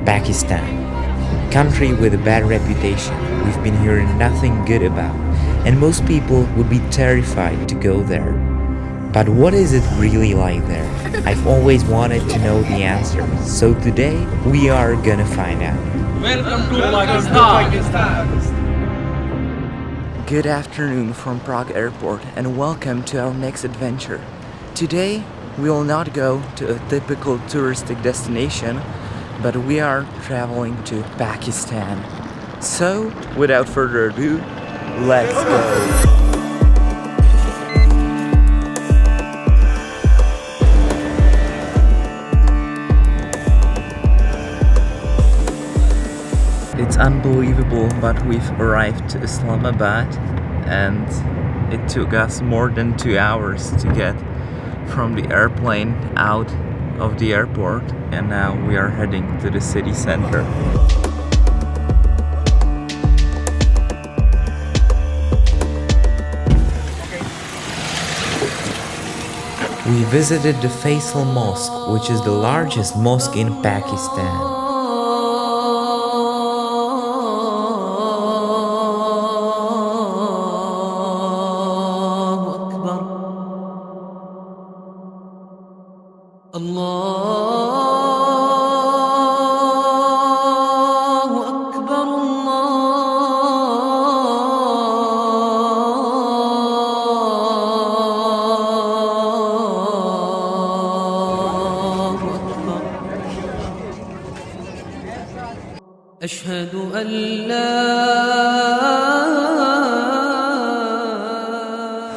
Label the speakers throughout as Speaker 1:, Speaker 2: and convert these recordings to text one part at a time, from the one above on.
Speaker 1: Pakistan. Country with a bad reputation we've been hearing nothing good about, and most people would be terrified to go there. But what is it really like there? I've always wanted to know the answer, so today we are gonna find out.
Speaker 2: Welcome to Pakistan.
Speaker 1: Good afternoon from Prague Airport and welcome to our next adventure. Today we will not go to a typical touristic destination, but we are traveling to Pakistan. So, without further ado, let's go! It's unbelievable, but we've arrived to Islamabad and it took us more than 2 hours to get from the airplane out of the airport, and now we are heading to the city center. We visited the Faisal Mosque, which is the largest mosque in Pakistan.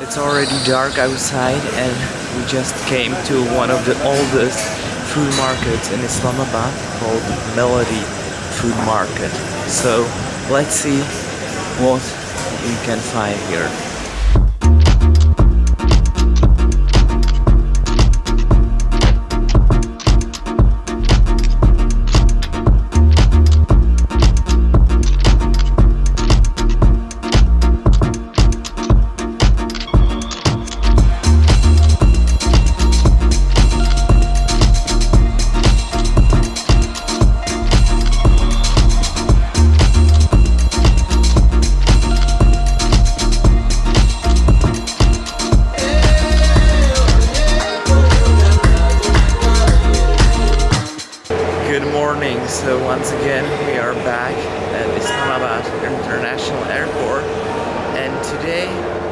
Speaker 1: It's already dark outside and we just came to one of the oldest food markets in Islamabad called Melody Food Market. So let's see what we can find here. So once again we are back at Islamabad International Airport, and today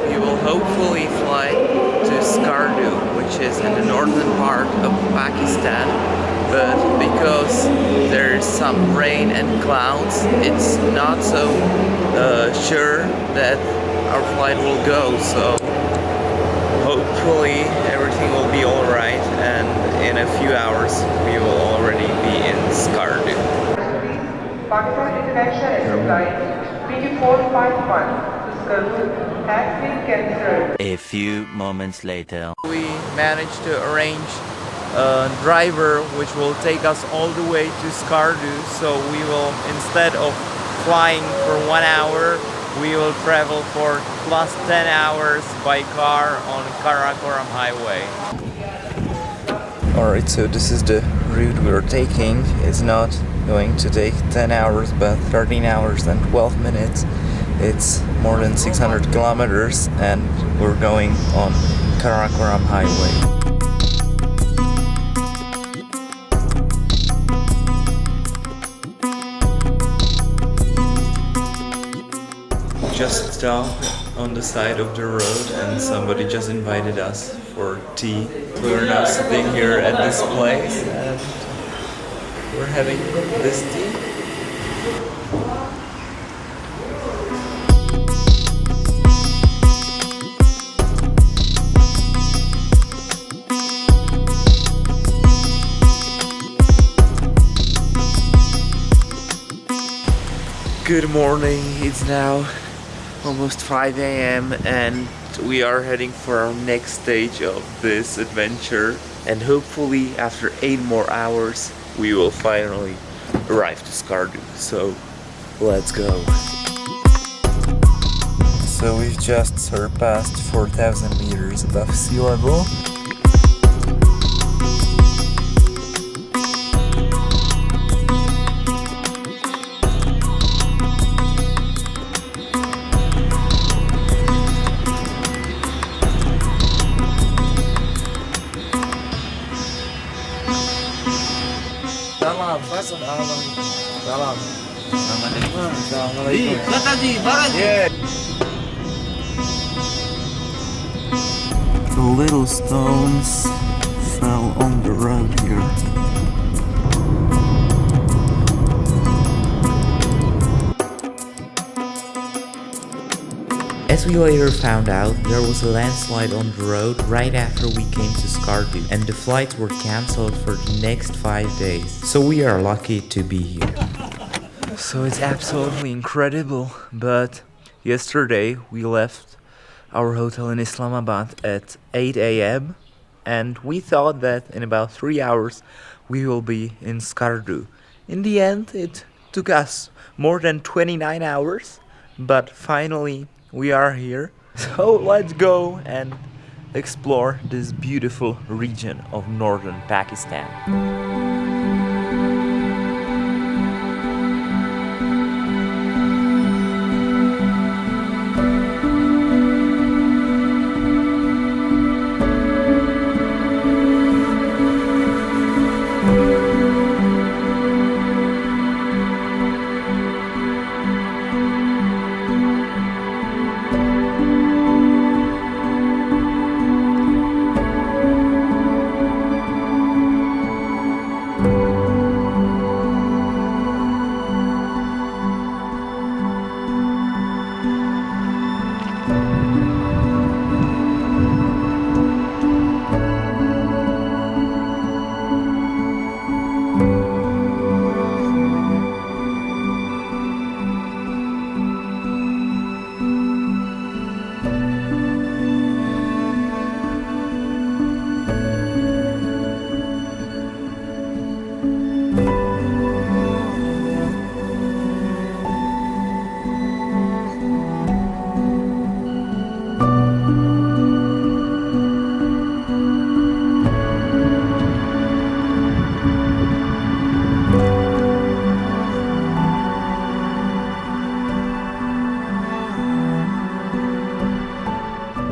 Speaker 1: we will hopefully fly to Skardu, which is in the northern part of Pakistan, but because there's some rain and clouds, it's not so sure that our flight will go, so hopefully everything will be alright, and in a few hours we will already be in Skardu.
Speaker 3: Pakistan International Flight BT451 to Skardu has been cancelled.
Speaker 4: A few moments later.
Speaker 1: We managed to arrange a driver which will take us all the way to Skardu, so we will, instead of flying for 1 hour, we will travel for plus 10 hours by car on Karakoram highway. Alright, so this is the route we're taking. It's not going to take 10 hours but 13 hours and 12 minutes. It's more than 600 kilometers and we're going on Karakoram highway. Just stopped on the side of the road and somebody just invited us for tea. We're now sitting here at this place and we're having this tea. Good morning, it's now almost 5 a.m. and we are heading for our next stage of this adventure, and hopefully after 8 more hours we will finally arrive to Skardu. So let's go. So we've just surpassed 4,000 meters above sea level. Mas salam.
Speaker 2: Ji, kata Ji, barang Ji.
Speaker 1: The little stones fell on the road here. As we later found out, there was a landslide on the road right after we came to Skardu, and the flights were cancelled for the next 5 days. So we are lucky to be here. So it's absolutely incredible, but yesterday we left our hotel in Islamabad at 8 a.m. and we thought that in about 3 hours we will be in Skardu. In the end, it took us more than 29 hours, but finally we are here. So let's go and explore this beautiful region of northern Pakistan.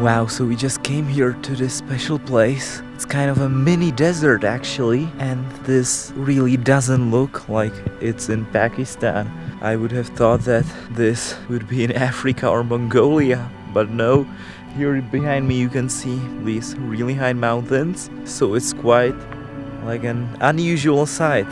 Speaker 1: Wow, so we just came here to this special place. It's kind of a mini desert actually, and this really doesn't look like it's in Pakistan. I would have thought that this would be in Africa or Mongolia, but no. Here behind me you can see these really high mountains, so it's quite like an unusual sight.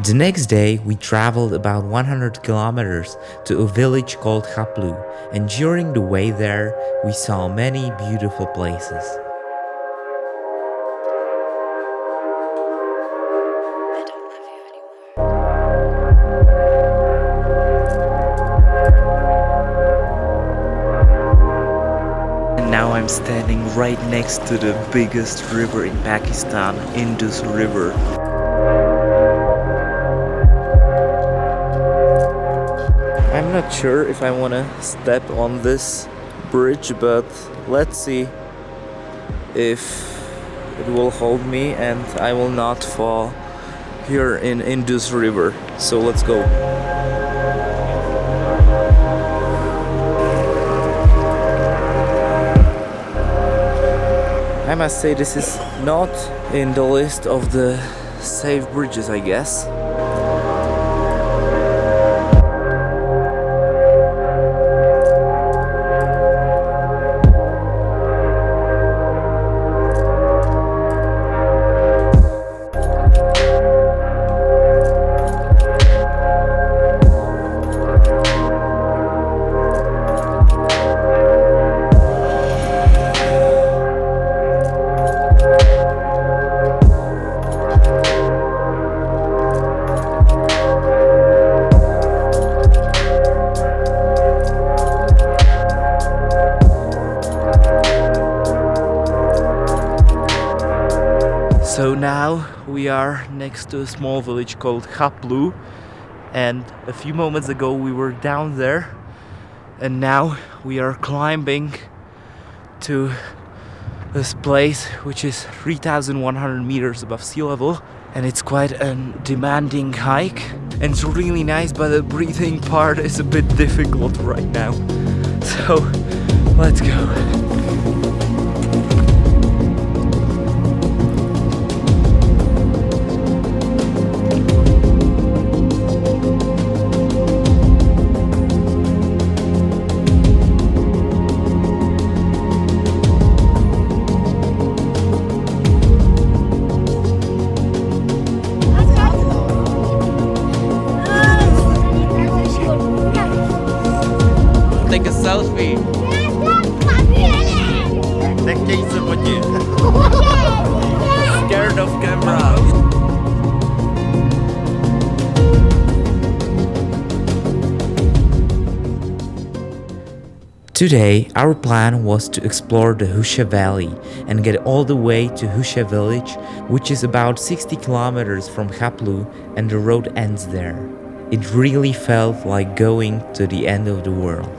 Speaker 1: The next day, we traveled about 100 kilometers to a village called Khaplu, and during the way there, we saw many beautiful places. And now I'm standing right next to the biggest river in Pakistan, Indus River. I'm not sure if I want to step on this bridge, but let's see if it will hold me and I will not fall here in Indus River. So let's go. I must say this is not in the list of the safe bridges, I guess. So now we are next to a small village called Khaplu, and a few moments ago we were down there, and now we are climbing to this place which is 3,100 meters above sea level, and it's quite a demanding hike, and it's really nice, but the breathing part is a bit difficult right now. So let's go. Take a selfie. Scared of camera. Today, our plan was to explore the Hushe Valley and get all the way to Hushe Village, which is about 60 kilometers from Khaplu, and the road ends there. It really felt like going to the end of the world.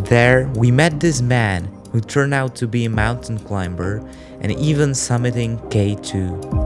Speaker 1: There, we met this man who turned out to be a mountain climber and even summiting K2.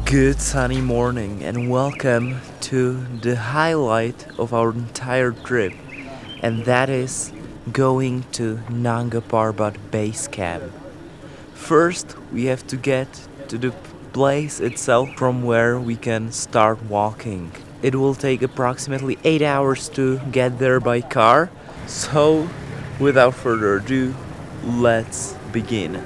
Speaker 1: Good sunny morning and welcome to the highlight of our entire trip, and that is going to Nanga Parbat base camp. First, we have to get to the place itself from where we can start walking. It will take approximately 8 hours to get there by car, so without further ado, let's begin.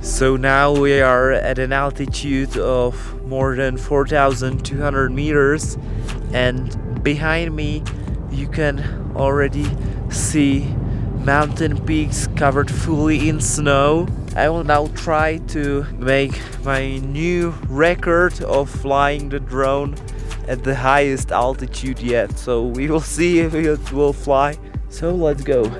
Speaker 1: So now we are at an altitude of more than 4,200 meters, and behind me you can already see mountain peaks covered fully in snow. I will now try to make my new record of flying the drone at the highest altitude yet, so we will see if it will fly. So let's go.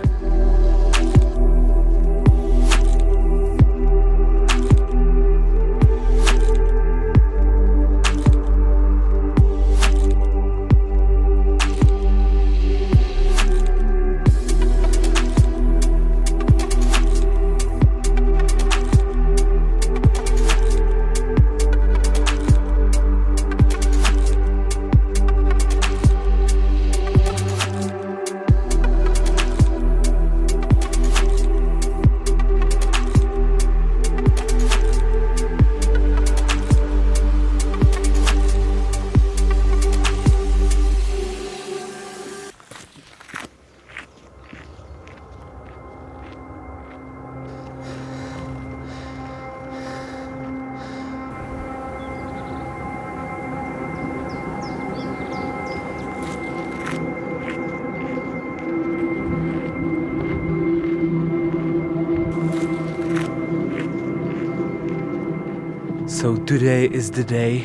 Speaker 1: So today is the day.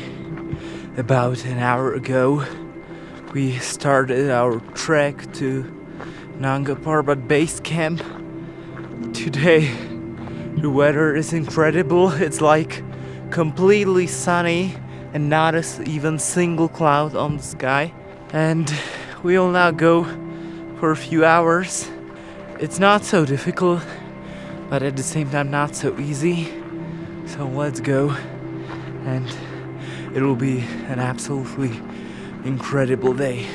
Speaker 1: About an hour ago, we started our trek to Nanga Parbat base camp. Today, the weather is incredible. It's like completely sunny and not even single cloud on the sky. And we'll now go for a few hours. It's not so difficult, but at the same time not so easy. So let's go, and it will be an absolutely incredible day.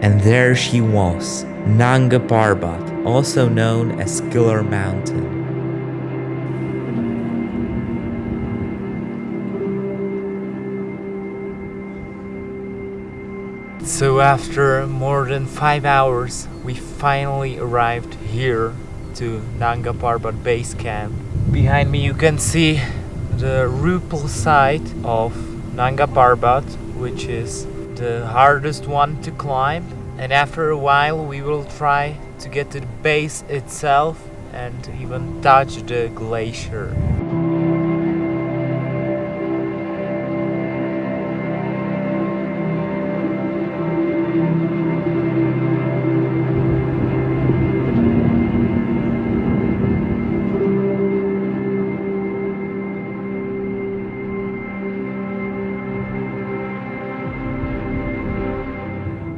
Speaker 5: And there she was, Nanga Parbat, also known as Killer Mountain.
Speaker 1: So after more than 5 hours, we finally arrived here to Nanga Parbat base camp. Behind me you can see the Rupal side of Nanga Parbat, which is the hardest one to climb. And after a while we will try to get to the base itself and even touch the glacier.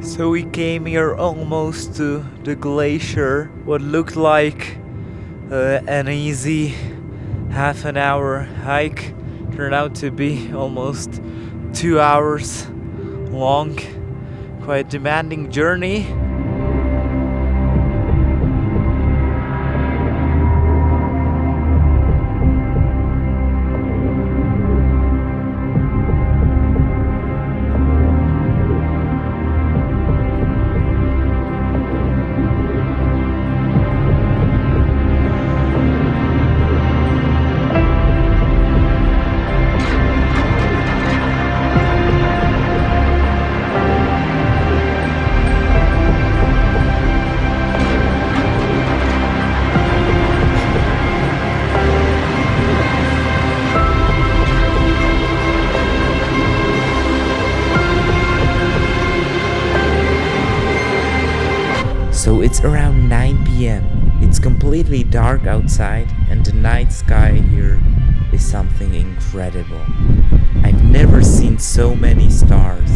Speaker 1: So we came here almost to the glacier. What looked like an easy half an hour hike turned out to be almost 2 hours long. Quite demanding journey.
Speaker 5: So it's around 9 p.m. It's completely dark outside, and the night sky here is something incredible. I've never seen so many stars.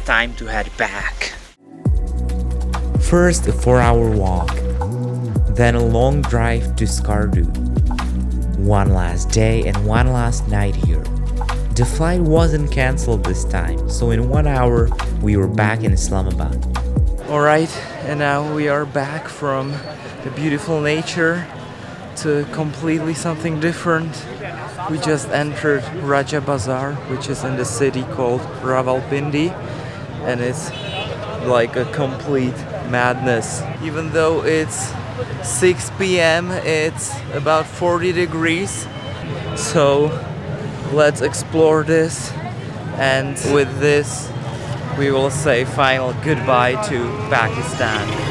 Speaker 1: Time to head back.
Speaker 5: First a 4-hour walk, then a long drive to Skardu. One last day and one last night here. The flight wasn't cancelled this time, so in 1 hour we were back in Islamabad.
Speaker 1: Alright, and now we are back from the beautiful nature to completely something different. We just entered Bazar, which is in the city called Rawalpindi. and it's like a complete madness. Even though it's 6 p.m., it's about 40 degrees. So let's explore this, and with this we will say final goodbye to Pakistan.